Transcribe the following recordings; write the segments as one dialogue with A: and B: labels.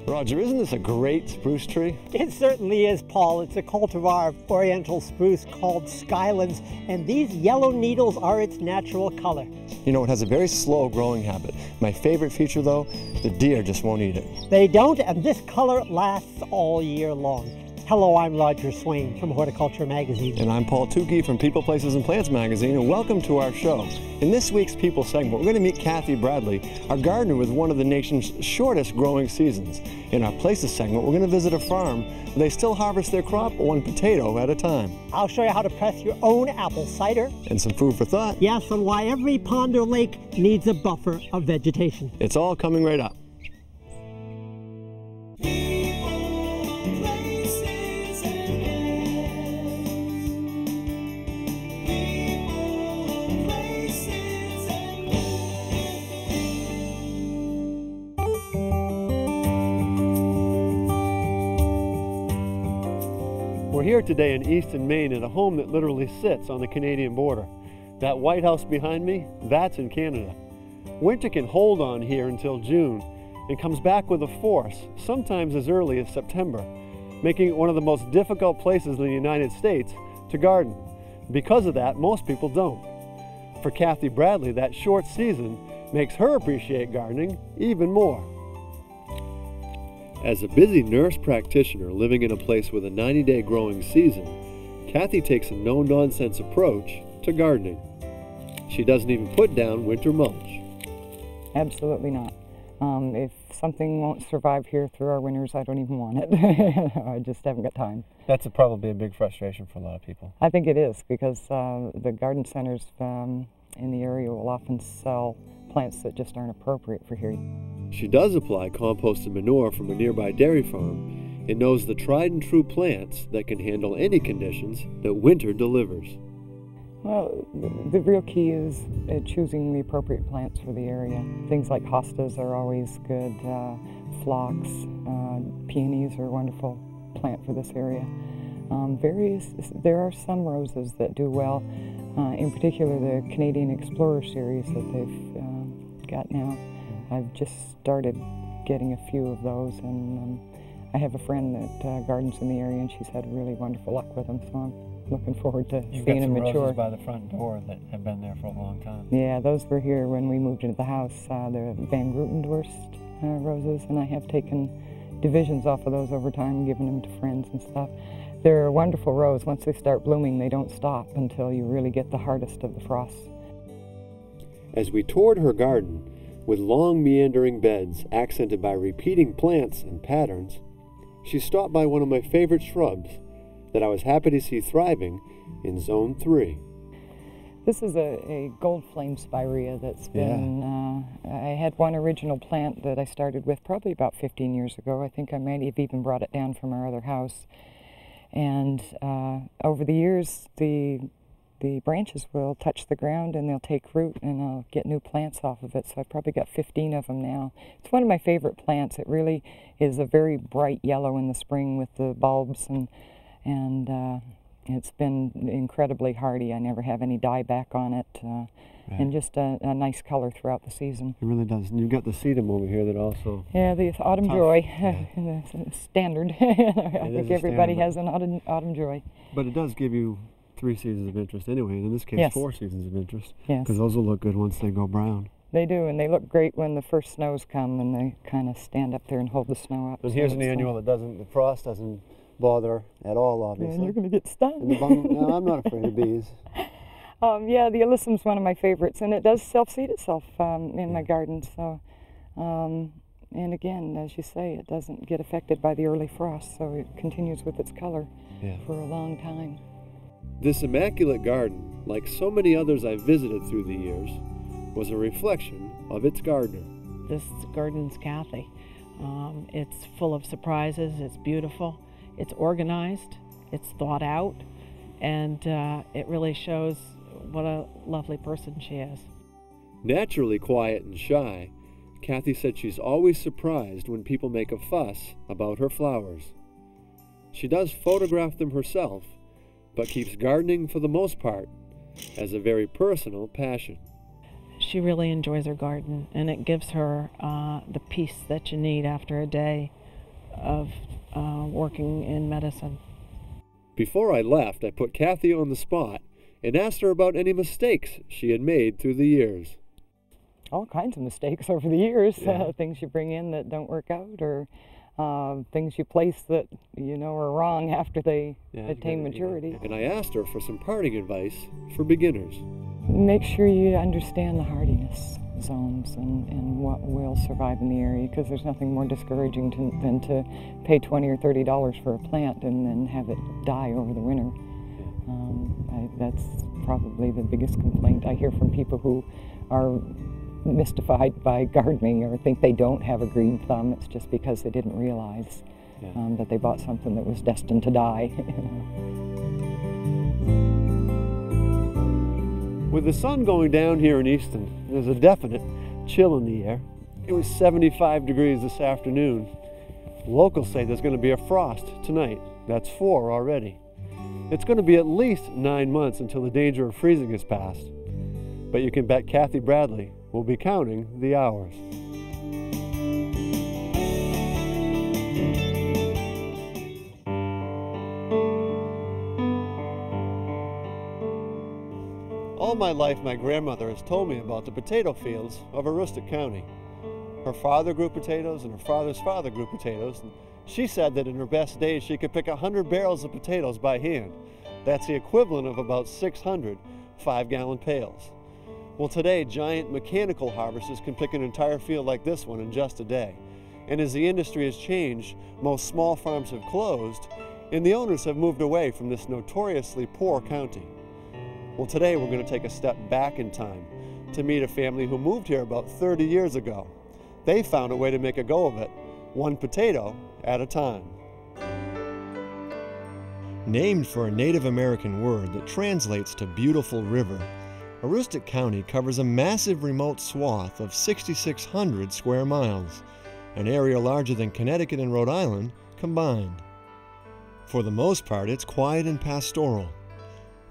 A: Roger, isn't this a great spruce tree?
B: It certainly is, Paul. It's a cultivar of oriental spruce called Skylands, and these yellow needles are its natural color.
A: You know, it has a very slow growing habit. My favorite feature, though, the deer just won't eat it.
B: They don't, and this color lasts all year long. Hello, I'm Roger Swain from Horticulture Magazine.
A: And I'm Paul Tukey from People, Places, and Plants Magazine, and welcome to our show. In this week's People segment, we're going to meet Kathy Bradley, our gardener with one of the nation's shortest growing seasons. In our Places segment, we're going to visit a farm where they still harvest their crop one potato at a time.
B: I'll show you how to press your own apple cider.
A: And some food for thought.
B: Yes, and why every pond or lake needs a buffer of vegetation.
A: It's all coming right up. We're here today in Easton, Maine at a home that literally sits on the Canadian border. That White House behind me, that's in Canada. Winter can hold on here until June and comes back with a force, sometimes as early as September, making it one of the most difficult places in the United States to garden. Because of that, most people don't. For Kathy Bradley, that short season makes her appreciate gardening even more. As a busy nurse practitioner living in a place with a 90-day growing season, Kathy takes a no-nonsense approach to gardening. She doesn't even put down winter mulch.
C: Absolutely not. If something won't survive here through our winters, I don't even want it. I just haven't got time.
A: That's probably a big frustration for a lot of people.
C: I think it is, because the garden centers in the area will often sell plants that just aren't appropriate for here.
A: She does apply composted manure from a nearby dairy farm and knows the tried and true plants that can handle any conditions that winter delivers.
C: Well, the real key is choosing the appropriate plants for the area. Things like hostas are always good, phlox, peonies are a wonderful plant for this area. There are some roses that do well, in particular the Canadian Explorer series that they've got now. I've just started getting a few of those, and I have a friend that gardens in the area, and she's had really wonderful luck with them, so I'm looking forward to seeing them mature.
A: You've got some roses by the front door that have been there for a long time.
C: Yeah, those were here when we moved into the house, the Van Grootendorst roses, and I have taken divisions off of those over time, given them to friends and stuff. They're a wonderful rose. Once they start blooming, they don't stop until you really get the hardest of the frosts.
A: As we toured her garden, with long meandering beds accented by repeating plants and patterns, she stopped by one of my favorite shrubs that I was happy to see thriving in Zone 3.
C: This is a gold flame spirea that's been, I had one original plant that I started with probably about 15 years ago. I think I might have even brought it down from our other house. And over the years, the branches will touch the ground and they'll take root, and I'll get new plants off of it. So I've probably got 15 of them now. It's one of my favorite plants. It really is a very bright yellow in the spring with the bulbs, and it's been incredibly hardy. I never have any dieback on it, and just a nice color throughout the season.
A: It really does. And you've got the sedum over here that also...
C: Yeah, the autumn joy, standard. I think everybody has an autumn joy.
A: But it does give you 3 seasons of interest anyway, and in this case 4 seasons of interest, because those will look good once they go brown.
C: They do, and they look great when the first snows come and they kind of stand up there and hold the snow up.
A: And here's an annual that the frost doesn't bother at all, obviously.
C: And you're going to get stung.
A: No, I'm not afraid of bees.
C: Yeah, the alyssum's one of my favorites, and it does self-seed itself in my garden. So, and again, as you say, it doesn't get affected by the early frost, so it continues with its color for a long time.
A: This immaculate garden, like so many others I've visited through the years, was a reflection of its gardener.
D: This garden's Kathy. It's full of surprises, it's beautiful, it's organized, it's thought out, and it really shows what a lovely person she is.
A: Naturally quiet and shy, Kathy said she's always surprised when people make a fuss about her flowers. She does photograph them herself, but keeps gardening for the most part as a very personal passion.
D: She really enjoys her garden, and it gives her the peace that you need after a day of working in medicine.
A: Before I left, I put Kathy on the spot and asked her about any mistakes she had made through the years.
C: All kinds of mistakes over the years,
A: Yeah.
C: things you bring in that don't work out, or things you place that you know are wrong after they attain maturity.
A: And I asked her for some parting advice for beginners.
C: Make sure you understand the hardiness zones and what will survive in the area, because there's nothing more discouraging than to pay $20 or $30 for a plant and then have it die over the winter. That's probably the biggest complaint I hear from people who are mystified by gardening or think they don't have a green thumb. It's just because they didn't realize that they bought something that was destined to die.
A: With the sun going down here in Easton, there's a definite chill in the air. It was 75 degrees this afternoon. Locals say there's going to be a frost tonight. That's 4 already. It's going to be at least 9 months until the danger of freezing is past. But you can bet Kathy Bradley will be counting the hours. All my life, my grandmother has told me about the potato fields of Aroostook County. Her father grew potatoes and her father's father grew potatoes. And she said that in her best days she could pick 100 barrels of potatoes by hand. That's the equivalent of about 600 5-gallon pails. Well, today, giant mechanical harvesters can pick an entire field like this one in just a day. And as the industry has changed, most small farms have closed, and the owners have moved away from this notoriously poor county. Well, today we're going to take a step back in time to meet a family who moved here about 30 years ago. They found a way to make a go of it, one potato at a time. Named for a Native American word that translates to beautiful river, Aroostook County covers a massive remote swath of 6,600 square miles, an area larger than Connecticut and Rhode Island combined. For the most part, it's quiet and pastoral.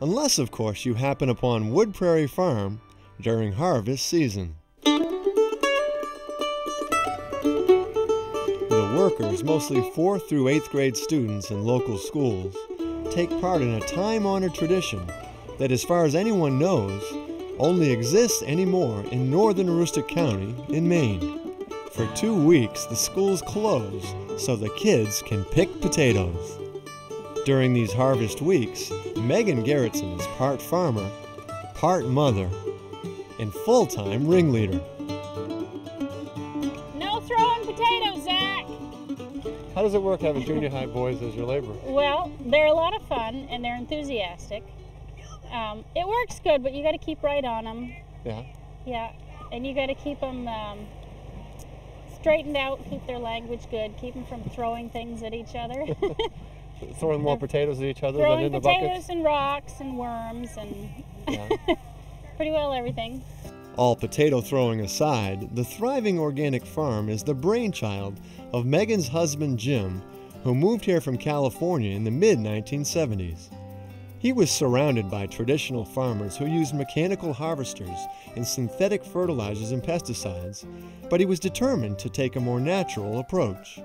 A: Unless, of course, you happen upon Wood Prairie Farm during harvest season. The workers, mostly 4th through 8th grade students in local schools, take part in a time-honored tradition that, as far as anyone knows, only exists anymore in northern Aroostook County in Maine. For 2 weeks, the schools close so the kids can pick potatoes. During these harvest weeks, Megan Gerritsen is part farmer, part mother, and full-time ringleader.
E: No throwing potatoes, Zach!
A: How does it work having junior high boys as your laborer?
E: Well, they're a lot of fun and they're enthusiastic. It works good, but you got to keep right on them.
A: Yeah.
E: Yeah, and you got to keep them straightened out, keep their language good, keep them from throwing things at each other.
A: Throwing more potatoes at each other than
E: Throwing
A: in the
E: potatoes
A: buckets?
E: and rocks and worms and pretty well everything.
A: All potato throwing aside, the thriving organic farm is the brainchild of Megan's husband Jim, who moved here from California in the mid-1970s. He was surrounded by traditional farmers who used mechanical harvesters and synthetic fertilizers and pesticides, but he was determined to take a more natural approach.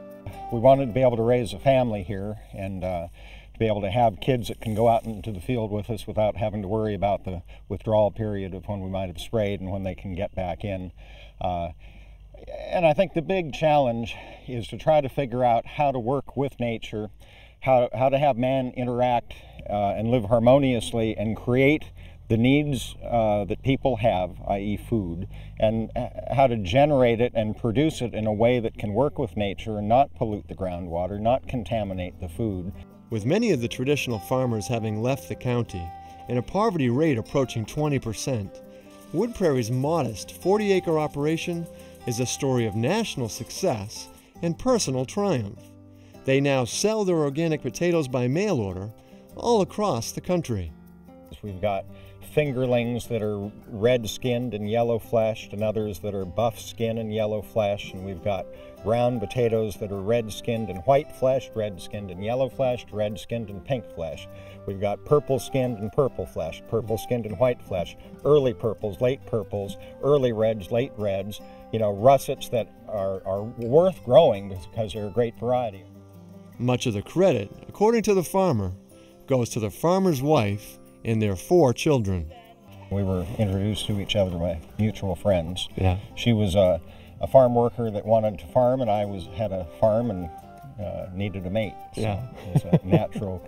F: We wanted to be able to raise a family here and to be able to have kids that can go out into the field with us without having to worry about the withdrawal period of when we might have sprayed and when they can get back in. And I think the big challenge is to try to figure out how to work with nature, how to have man interact and live harmoniously and create the needs that people have, i.e. food, and how to generate it and produce it in a way that can work with nature and not pollute the groundwater, not contaminate the food.
A: With many of the traditional farmers having left the county and a poverty rate approaching 20%, Wood Prairie's modest 40-acre operation is a story of national success and personal triumph. They now sell their organic potatoes by mail order all across the country.
F: We've got fingerlings that are red-skinned and yellow-fleshed, and others that are buff-skinned and yellow-fleshed, and we've got round potatoes that are red-skinned and white-fleshed, red-skinned and yellow-fleshed, red-skinned and pink-fleshed. We've got purple-skinned and purple-fleshed, purple-skinned and white-fleshed, early purples, late purples, early reds, late reds, russets that are worth growing because they're a great variety.
A: Much of the credit, according to the farmer, goes to the farmer's wife and their 4 children.
F: We were introduced to each other by mutual friends.
A: Yeah.
F: She was a farm worker that wanted to farm, and I had a farm and needed a mate. So
A: Yeah.
F: It's a natural.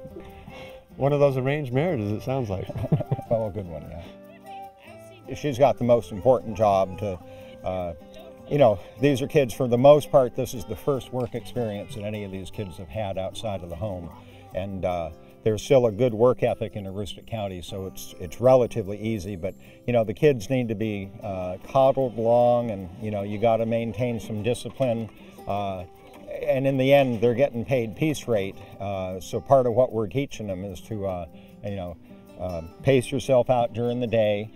A: One of those arranged marriages, it sounds like.
F: Well, a good one, yeah. She's got the most important job to, you know, these are kids, for the most part, this is the first work experience that any of these kids have had outside of the home. And there's still a good work ethic in Aroostook County, so it's relatively easy. But, you know, the kids need to be coddled along, and, you know, you got to maintain some discipline. And in the end, they're getting paid piece rate. So part of what we're teaching them is to, you know, pace yourself out during the day.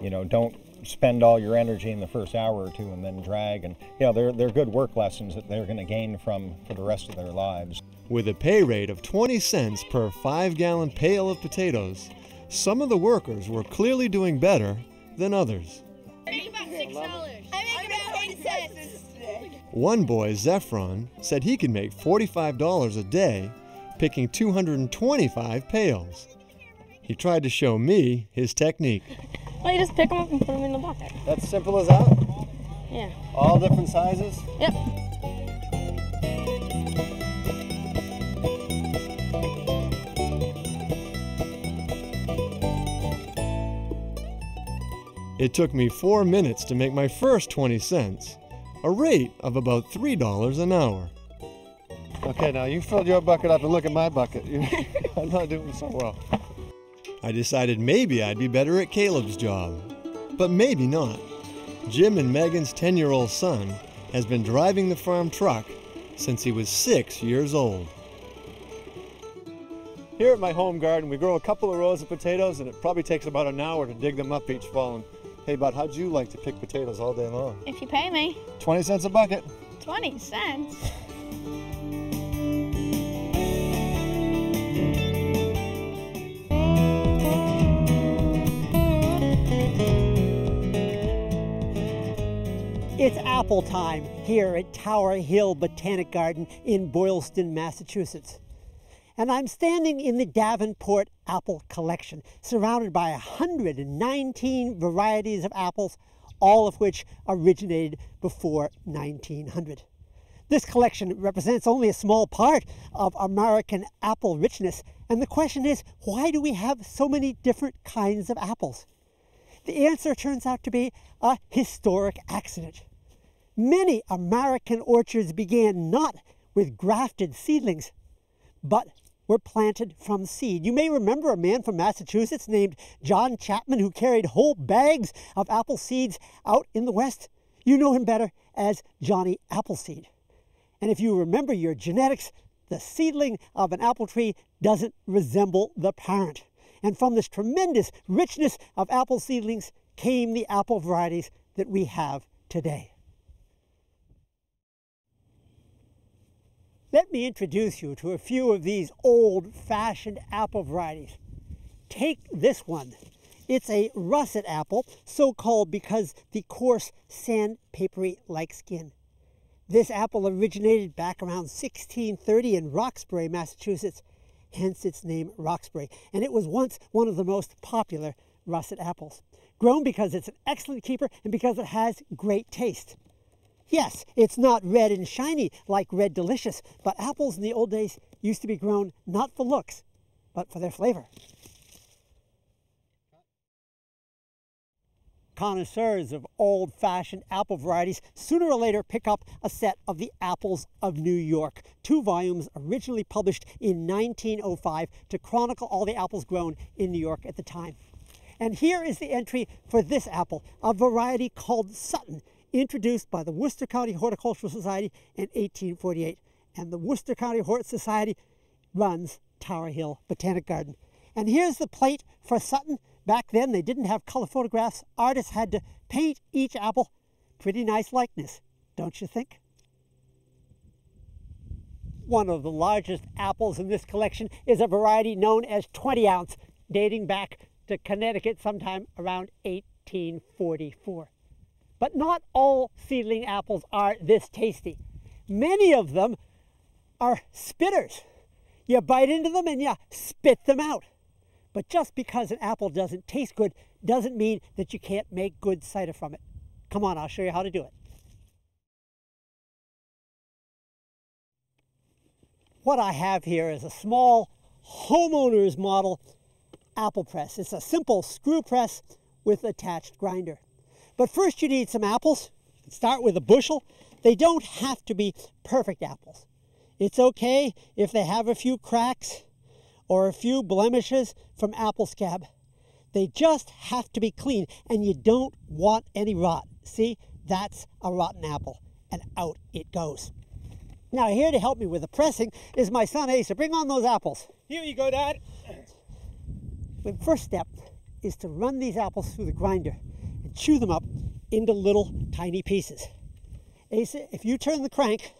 F: You know, don't spend all your energy in the first hour or two and then drag. And, you know, they're good work lessons that they're going to gain from for the rest of their lives.
A: With a pay rate of 20 cents per 5-gallon pail of potatoes, some of the workers were clearly doing better than others.
G: I make about $6. I make about 20 cents.
A: One boy, Zephron, said he could make $45 a day picking 225 pails. He tried to show me his technique.
G: Well, you just pick them up and put them in the bucket.
A: That's simple as that?
G: Yeah.
A: All different sizes?
G: Yep.
A: It took me 4 minutes to make my first 20 cents, a rate of about $3 an hour. Okay, now you filled your bucket up and look at my bucket. I'm not doing so well. I decided maybe I'd be better at Caleb's job, but maybe not. Jim and Megan's 10-year-old son has been driving the farm truck since he was 6 years old. Here at my home garden, we grow a couple of rows of potatoes, and it probably takes about an hour to dig them up each fall. And hey, Bud, how'd you like to pick potatoes all day long?
G: If you pay me
A: 20 cents a bucket.
G: 20 cents.
B: It's apple time here at Tower Hill Botanic Garden in Boylston, Massachusetts. And I'm standing in the Davenport Apple Collection, surrounded by 119 varieties of apples, all of which originated before 1900. This collection represents only a small part of American apple richness, and the question is, why do we have so many different kinds of apples? The answer turns out to be a historic accident. Many American orchards began not with grafted seedlings, but were planted from seed. You may remember a man from Massachusetts named John Chapman who carried whole bags of apple seeds out in the West. You know him better as Johnny Appleseed. And if you remember your genetics, the seedling of an apple tree doesn't resemble the parent. And from this tremendous richness of apple seedlings came the apple varieties that we have today. Let me introduce you to a few of these old-fashioned apple varieties. Take this one. It's a russet apple, so called because the coarse, sandpapery-like skin. This apple originated back around 1630 in Roxbury, Massachusetts, hence its name Roxbury, and it was once one of the most popular russet apples, grown because it's an excellent keeper and because it has great taste. Yes, it's not red and shiny like Red Delicious, but apples in the old days used to be grown not for looks, but for their flavor. Connoisseurs of old-fashioned apple varieties sooner or later pick up a set of the Apples of New York, 2 volumes originally published in 1905 to chronicle all the apples grown in New York at the time. And here is the entry for this apple, a variety called Sutton, introduced by the Worcester County Horticultural Society in 1848. And the Worcester County Hort Society runs Tower Hill Botanic Garden. And here's the plate for Sutton. Back then, they didn't have color photographs. Artists had to paint each apple. Pretty nice likeness, don't you think? One of the largest apples in this collection is a variety known as 20 ounce, dating back to Connecticut sometime around 1844. But not all seedling apples are this tasty. Many of them are spitters. You bite into them and you spit them out. But just because an apple doesn't taste good doesn't mean that you can't make good cider from it. Come on, I'll show you how to do it. What I have here is a small homeowner's model apple press. It's a simple screw press with attached grinder. But first you need some apples. Start with a bushel. They don't have to be perfect apples. It's okay if they have a few cracks or a few blemishes from apple scab. They just have to be clean, and you don't want any rot. See, that's a rotten apple, and out it goes. Now here to help me with the pressing is my son Asa. Bring on those apples.
H: Here you go, Dad.
B: The first step is to run these apples through the grinder and chew them up into little tiny pieces. Asa, if you turn the crank,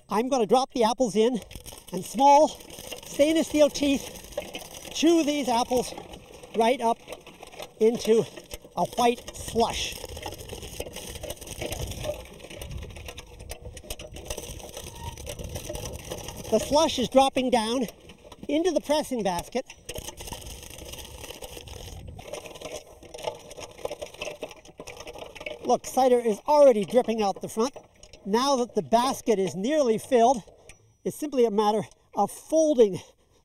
B: I'm going to drop the apples in, and small stainless steel teeth chew these apples right up into a white slush. The slush is dropping down into the pressing basket. Look, cider is already dripping out the front. Now that the basket is nearly filled, it's simply a matter of folding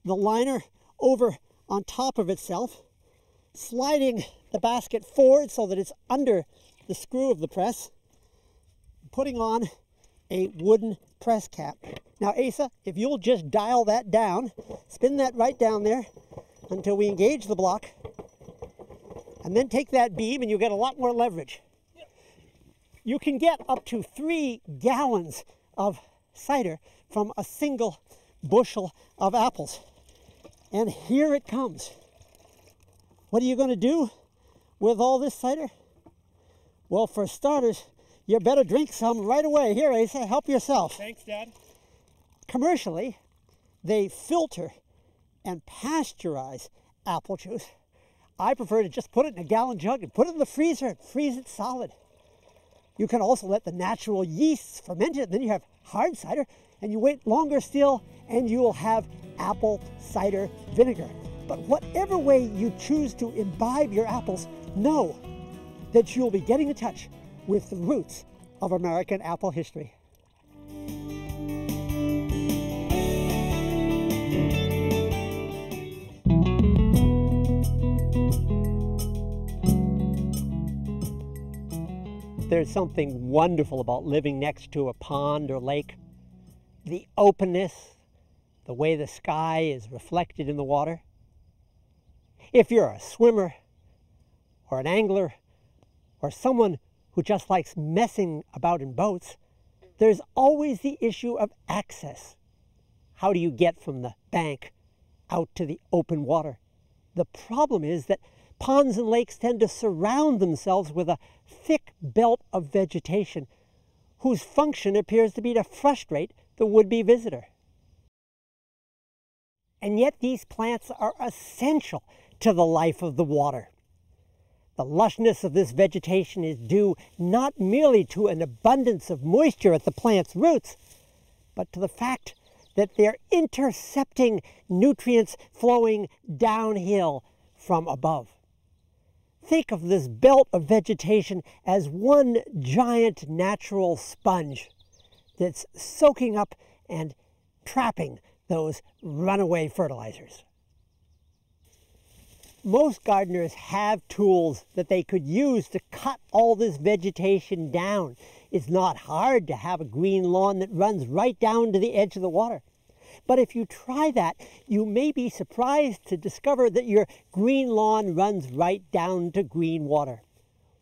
B: the liner over on top of itself, sliding the basket forward so that it's under the screw of the press, putting on a wooden press cap. Now, Asa, if you'll just dial that down, spin that right down there until we engage the block, and then take that beam and you'll get a lot more leverage. You can get up to 3 gallons of cider from a single bushel of apples. And here it comes. What are you going to do with all this cider? Well, for starters, you better drink some right away. Here, Asa, help yourself.
H: Thanks, Dad.
B: Commercially, they filter and pasteurize apple juice. I prefer to just put it in a gallon jug and put it in the freezer and freeze it solid. You can also let the natural yeasts ferment it, then you have hard cider, and you wait longer still, and you will have apple cider vinegar. But whatever way you choose to imbibe your apples, know that you'll be getting in touch with the roots of American apple history. There's something wonderful about living next to a pond or lake. The openness, the way the sky is reflected in the water. If you're a swimmer or an angler or someone who just likes messing about in boats, there's always the issue of access. How do you get from the bank out to the open water? The problem is that ponds and lakes tend to surround themselves with a thick belt of vegetation whose function appears to be to frustrate the would-be visitor. And yet these plants are essential to the life of the water. The lushness of this vegetation is due not merely to an abundance of moisture at the plant's roots, but to the fact that they're intercepting nutrients flowing downhill from above. Think of this belt of vegetation as one giant natural sponge that's soaking up and trapping those runaway fertilizers. Most gardeners have tools that they could use to cut all this vegetation down. It's not hard to have a green lawn that runs right down to the edge of the water. But if you try that, you may be surprised to discover that your green lawn runs right down to green water.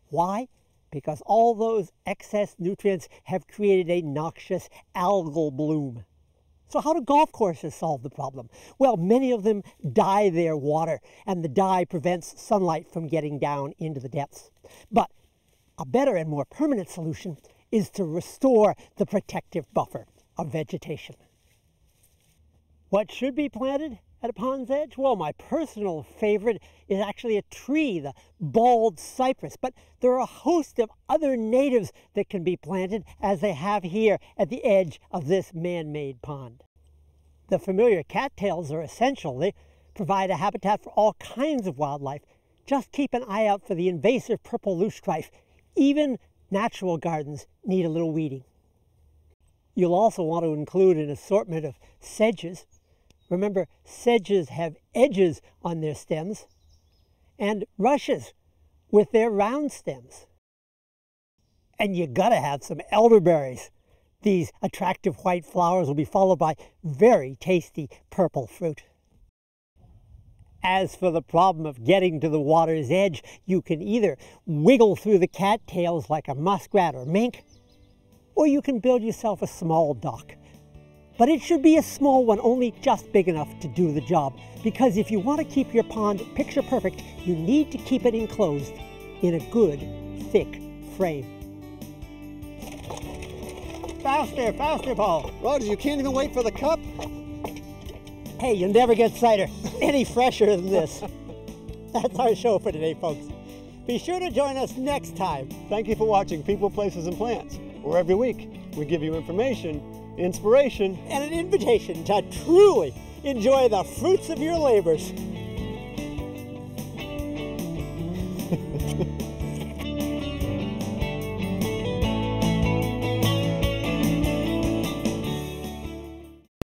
B: Why? Because all those excess nutrients have created a noxious algal bloom. So how do golf courses solve the problem? Well, many of them dye their water, and the dye prevents sunlight from getting down into the depths. But a better and more permanent solution is to restore the protective buffer of vegetation. What should be planted at a pond's edge? Well, my personal favorite is actually a tree, the bald cypress, but there are a host of other natives that can be planted, as they have here at the edge of this man-made pond. The familiar cattails are essential. They provide a habitat for all kinds of wildlife. Just keep an eye out for the invasive purple loosestrife. Even natural gardens need a little weeding. You'll also want to include an assortment of sedges. Remember, sedges have edges on their stems, and rushes with their round stems. And you gotta have some elderberries. These attractive white flowers will be followed by very tasty purple fruit. As for the problem of getting to the water's edge, you can either wiggle through the cattails like a muskrat or mink, or you can build yourself a small dock. But it should be a small one, only just big enough to do the job. Because if you want to keep your pond picture perfect, you need to keep it enclosed in a good, thick frame. Faster, faster, Paul.
A: Rhodes, you can't even wait for the cup?
B: Hey, you'll never get cider any fresher than this. That's our show for today, folks. Be sure to join us next time.
A: Thank you for watching People, Places, and Plants, where every week we give you information, inspiration,
B: and an invitation to truly enjoy the fruits of your labors.